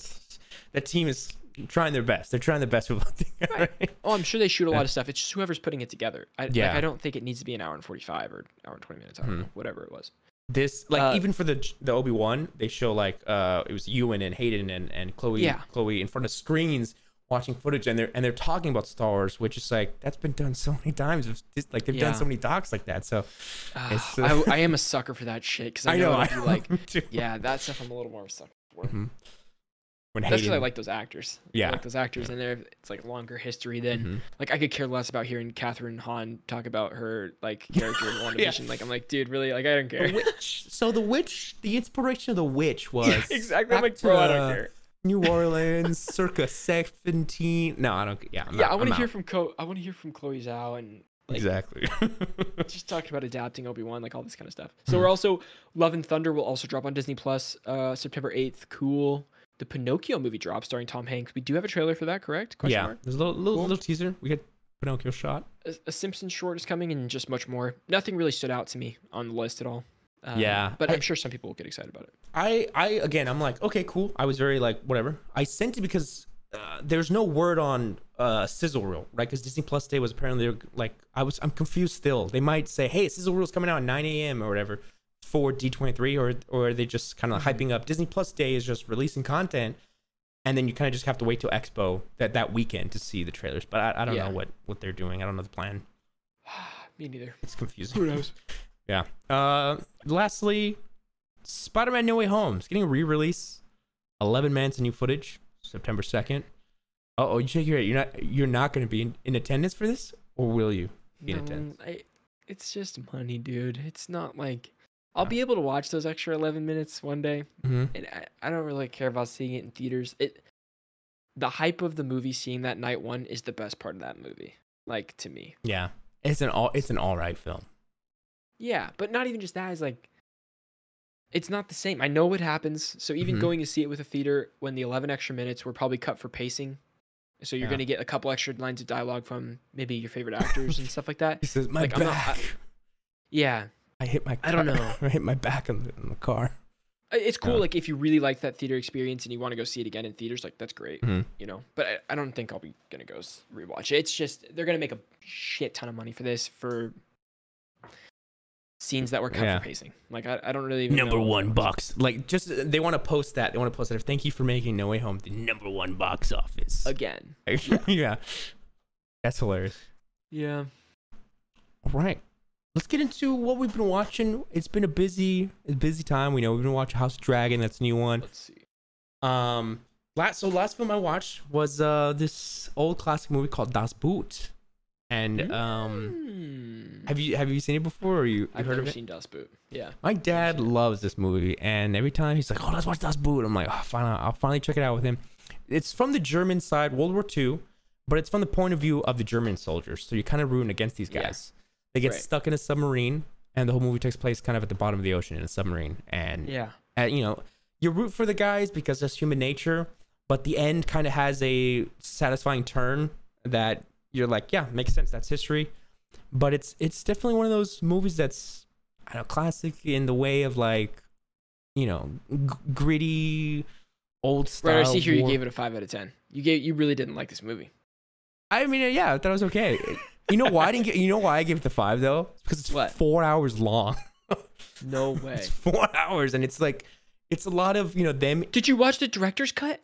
That team is trying their best. They're trying their best with right. Oh, I'm sure they shoot a lot of stuff. It's just whoever's putting it together. I don't think it needs to be an hour and 45 or hour and 20 minutes. I don't know, whatever it was. This even for the Obi-Wan, they show it was Ewan and Hayden and Chloe in front of screens watching footage, and they're talking about Star Wars, which is that's been done so many times. They've done so many docs like that. So I am a sucker for that shit because I know that stuff I'm a little more of a sucker for. Mm-hmm. That's because I like those actors. Yeah, I like those actors, and it's longer history than I could care less about hearing Catherine Hahn talk about her character in WandaVision. I'm dude, really? I don't care. The inspiration of the witch was exactly. I'm bro, I don't care. New Orleans, circa 17. No, I don't. Yeah, I want to hear from I want to hear from Chloe Zhao and exactly. just talking about adapting Obi-Wan, all this kind of stuff. So we're also Love and Thunder will also drop on Disney Plus September 8th. Cool. The Pinocchio movie drops starring Tom Hanks. We do have a trailer for that, correct? Mark? There's a little teaser. We get Pinocchio shot. A Simpsons short is coming, and just much more. Nothing really stood out to me on the list at all. But I'm sure some people will get excited about it. I'm okay, cool. I was very whatever. I sent it because there's no word on sizzle reel, right? Because Disney Plus Day was apparently I'm confused still. They might say, hey, sizzle reel's coming out at 9 a.m. or whatever for D23, or are they just kind of hyping up? Disney Plus Day is just releasing content, and then you kind of just have to wait till Expo that weekend to see the trailers. But I don't know what they're doing. I don't know the plan. Me neither. It's confusing. Who knows? Yeah. Lastly, Spider-Man No Way Home is getting a re-release. 11 minutes of new footage, September 2nd. You shake your head. You're not going to be in attendance for this, or will you be in attendance? It's just money, dude. It's not I'll be able to watch those extra 11 minutes one day, and I don't really care about seeing it in theaters. The hype of the movie, seeing that night one, is the best part of that movie. To me. Yeah, it's an all right film. Yeah, but not even just that. Is it's not the same. I know what happens. So even going to see it with a theater, when the 11 extra minutes were probably cut for pacing, so you're going to get a couple extra lines of dialogue from maybe your favorite actors and stuff like that. He says, "My back." I hit my car. I don't know. I hit my back in the car. It's cool. If you really like that theater experience and you want to go see it again in theaters, that's great. But I don't think I'll be going to go rewatch it. It's just, they're going to make a shit ton of money for this, for scenes that were cut for pacing. I don't really even number know. one box. They want to post that. They want to post that. Thank you for making No Way Home the number one box office. Again. Yeah. That's hilarious. Yeah. All right. Let's get into what we've been watching. It's been a busy time. We know we've been watching House of Dragon. That's a new one. Let's see. Last film I watched was this old classic movie called Das Boot. And have you seen it before, or I've heard of it? never seen Das Boot. Yeah. My dad loves this movie, and every time he's like, "Oh, let's watch Das Boot," I'm like, "Oh, fine, I'll finally check it out with him." It's from the German side, World War II, but it's from the point of view of the German soldiers. So you're kind of rooting against these guys. Yeah. They get stuck in a submarine, and the whole movie takes place kind of at the bottom of the ocean in a submarine. And you root for the guys because that's human nature, but the end kind of has a satisfying turn that you're like, yeah, makes sense. That's history. But it's definitely one of those movies that's, I don't know, classic in the way of gritty, old style. Right, I see here you gave it a 5 out of 10. You really didn't like this movie. I mean, yeah, I thought it was okay. You know why I gave it the 5 though? It's because it's 4 hours long. No way. It's 4 hours, and it's a lot of them. Did you watch the director's cut?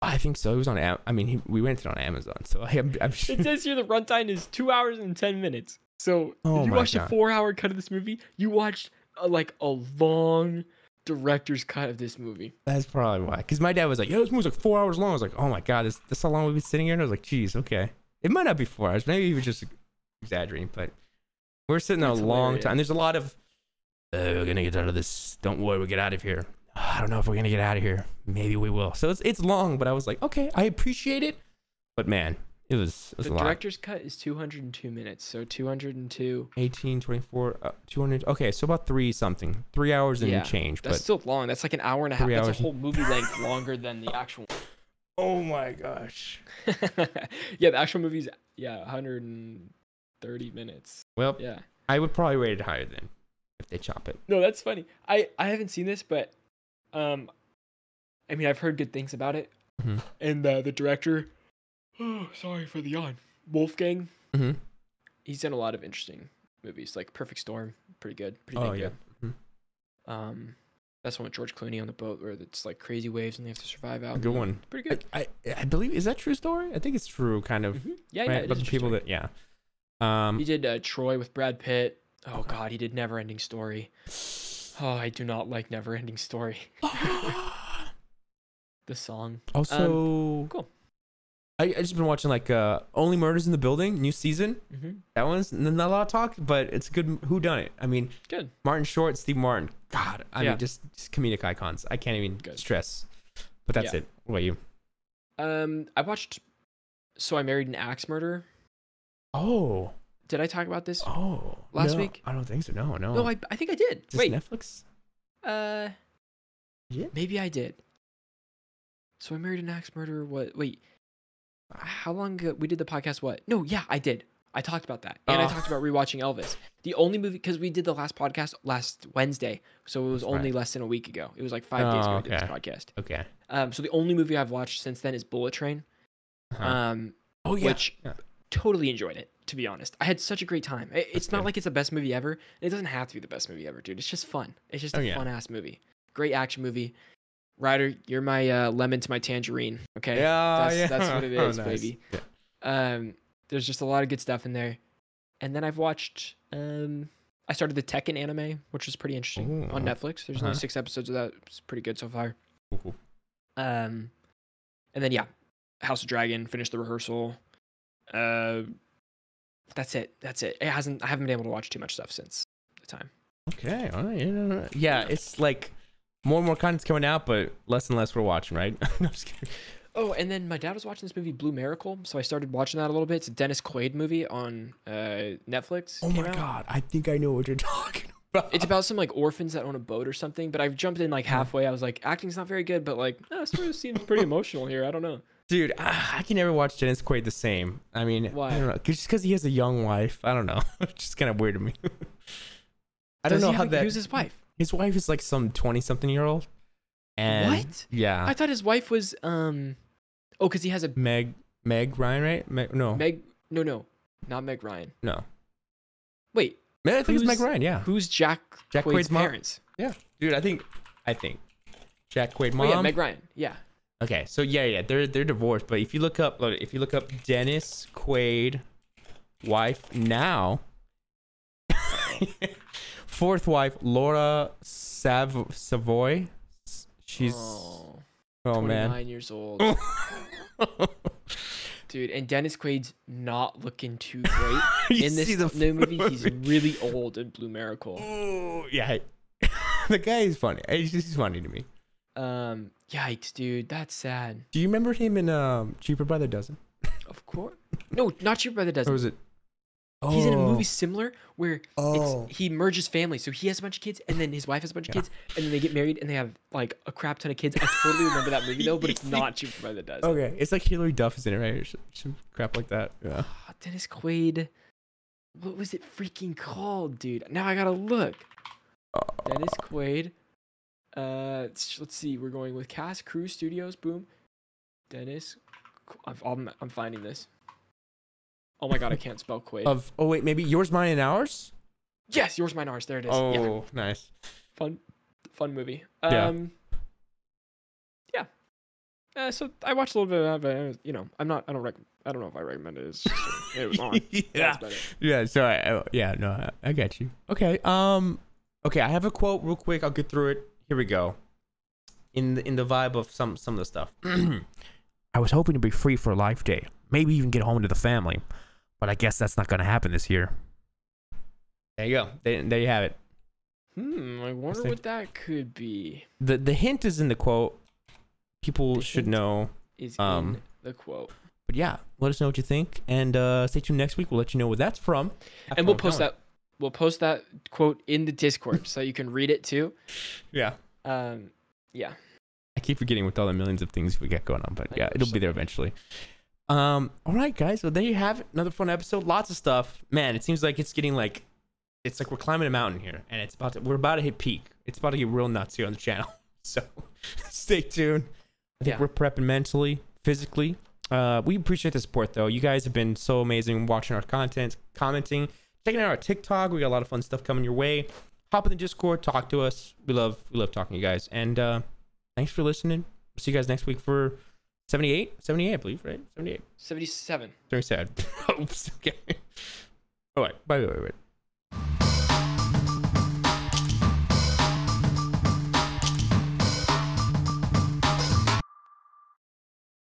I think so. It was on. I mean, we rented it on Amazon, so I'm sure. It says here the runtime is 2 hours and 10 minutes. So Oh if you my watched a God. 4-hour cut of this movie, you watched like a long director's cut of this movie. That's probably why. Because my dad was like, "Yo, this movie's like 4 hours long." I was like, "Oh my God, this how long we've been sitting here?" And I was like, "Geez, okay. It might not be 4 hours. Maybe he was just exaggerating." But we're sitting there a That's long hilarious. time. There's a lot of, we're gonna get out of this. Don't worry, we'll get out of here. I don't know if we're gonna get out of here. Maybe we will. So it's long, but I was like, okay, I appreciate it. But man, it was The a lot. director's cut is 202 minutes. So 202. 18, 24, 200. Okay, so about 3 hours and Yeah, change. That's But still long. That's like an hour and a half. 3 That's hours. a whole movie length longer than the actual. oh my gosh. Yeah, the actual movie's 130 minutes. Well, Yeah. I would probably rate it higher then if they chop it. No, that's funny. I haven't seen this, but I mean, I've heard good things about it. Mhm. And the director, oh, sorry for the yawn, Wolfgang. Mm-hmm. He's done a lot of interesting movies, like Perfect Storm, pretty good, pretty Oh dang yeah. good. Mhm. That's one with George Clooney on the boat where it's like crazy waves and they have to survive out. A good one. Pretty good. I believe, is that true story? I think it's true, kind of. Mhm. Yeah, Right? it But is the a true people story. that, yeah. He did Troy with Brad Pitt. Oh Okay. God, he did Neverending Story. Oh, I do not like Neverending Story. The song. Also, Cool. I just been watching like Only Murders in the Building, new season. Mm-hmm. That one's not a lot of talk, but it's a good whodunit. I mean, Good. Martin Short, Steve Martin. God, I Yeah. mean, just comedic icons. I can't even Good. stress. But that's Yeah. it. What about you? I watched So I Married an Axe Murderer. Oh, Did I talk about this? last week? I don't think so. No. No, I think I did. Is this Wait. Netflix? Yeah. Maybe I did. So I Married an Axe Murderer. What? Wait. How long ago we did the podcast? What? No, yeah, I did. I talked about that, and I Oh. talked about rewatching Elvis. The only movie, because we did the last podcast last Wednesday, so it was That's only right. less than a week ago. It was like 5 days ago we did this okay. podcast. Okay. So the only movie I've watched since then is Bullet Train. Uh-huh. Oh yeah. Which Yeah. totally enjoyed it, to be honest. I had such a great time. It's not good. like it's the best movie ever. And it doesn't have to be the best movie ever, dude. It's just fun. It's just Oh, a yeah. fun ass movie. Great action movie. Ryder, you're my lemon to my tangerine. Okay. That's what it Oh, is, nice. baby. Yeah. There's just a lot of good stuff in there. And then I've watched I started the Tekken anime, which was pretty interesting on Ooh. Netflix. There's only Uh-huh. 6 episodes of that. It's pretty good so far. Cool. And then yeah, House of Dragon, finished the rehearsal. That's it. I haven't been able to watch too much stuff since the time. Okay. All right. Yeah, it's like more and more content's coming out, but less and less we're watching, right? No, I'm just kidding. Oh, and then my dad was watching this movie Blue Miracle, so I started watching that a little bit. It's a Dennis Quaid movie on Netflix. Oh came my out. God, I think I know what you're talking about. It's about some like orphans that own a boat or something, but I've jumped in like halfway. I was like, acting's not very good, but like, the story seems pretty emotional here. I don't know. Dude, I can never watch Dennis Quaid the same. I mean, Why? I don't know, just because he has a young wife. I don't know. It's just kind of weird to me. I don't know how that. Who's his wife? His wife is like some 20-something-year-old. And What? Yeah. I thought his wife was Oh, because he has a Meg Ryan, right? No. No, not Meg Ryan. No. Wait, I think it's Meg Who's- Ryan, yeah. who's Jack Jack Quaid's Quaid's mom? parents? Yeah. Dude, I think Jack Quaid Oh mom. yeah, Meg Ryan. Yeah. Okay, so yeah, they're divorced. But if you look up Dennis Quaid, wife now, fourth wife Laura Savoy. She's oh, oh man, 29 years old. Dude, and Dennis Quaid's not looking too great You in this see the new movie. He's movie. really old in Blue Miracle. Oh yeah, the guy is funny. He's funny to me. Yikes, dude, that's sad. Do you remember him in Cheaper by the Dozen? Of course. No, not Cheaper by the Or Dozen. was it? He's in a Oh. movie similar where he merges families. So he has a bunch of kids, and then his wife has a bunch of kids, and then they get married, and they have like a crap ton of kids. I totally remember that movie though, but it's not Cheaper by the Dozen. Okay, it's like Hilary Duff is in it, right? Or some crap like that. Yeah. Oh, Dennis Quaid. What was it freaking called, dude? Now I gotta look. Dennis Quaid. Let's see. We're going with cast, crew, studios. Boom. Dennis. I'm finding this. Oh my god, I can't spell Quaid. Wait, maybe Yours, Mine, and Ours? Yes, Yours, Mine, Ours. There it is. Oh, Yeah, nice. fun movie. Yeah. Yeah. So I watched a little bit of it. You know, I don't know if I recommend it. It's just, it was on. Yeah. That's about it. Yeah. So I get you. Okay. Okay. I have a quote real quick. I'll get through it. Here we go. In the vibe of some of the stuff. I was hoping to be free for a life day. Maybe even get home to the family. But I guess that's not going to happen this year. There you go. There you have it. I wonder what that could be. The hint is in the quote. People should know. Is in the quote. But yeah, let us know what you think, and stay tuned next week. We'll let you know where that's from. And we'll post that. We'll post that quote in the Discord so you can read it too. Yeah. Yeah. I keep forgetting with all the millions of things we got going on, but yeah, it'll be there eventually. All right, guys. Well, there you have it. Another fun episode. Lots of stuff. Man, it seems like it's getting like, it's like we're climbing a mountain here, and we're about to hit peak. It's about to get real nuts here on the channel. So stay tuned. I think we're prepping mentally, physically. We appreciate the support, though. You guys have been so amazing watching our content, commenting, checking out our TikTok. We got a lot of fun stuff coming your way. Hop in the Discord, talk to us. We love talking to you guys. And thanks for listening. We'll see you guys next week for 78, I believe, right? 78. 77. 77. Oops. Okay. All right. Wait.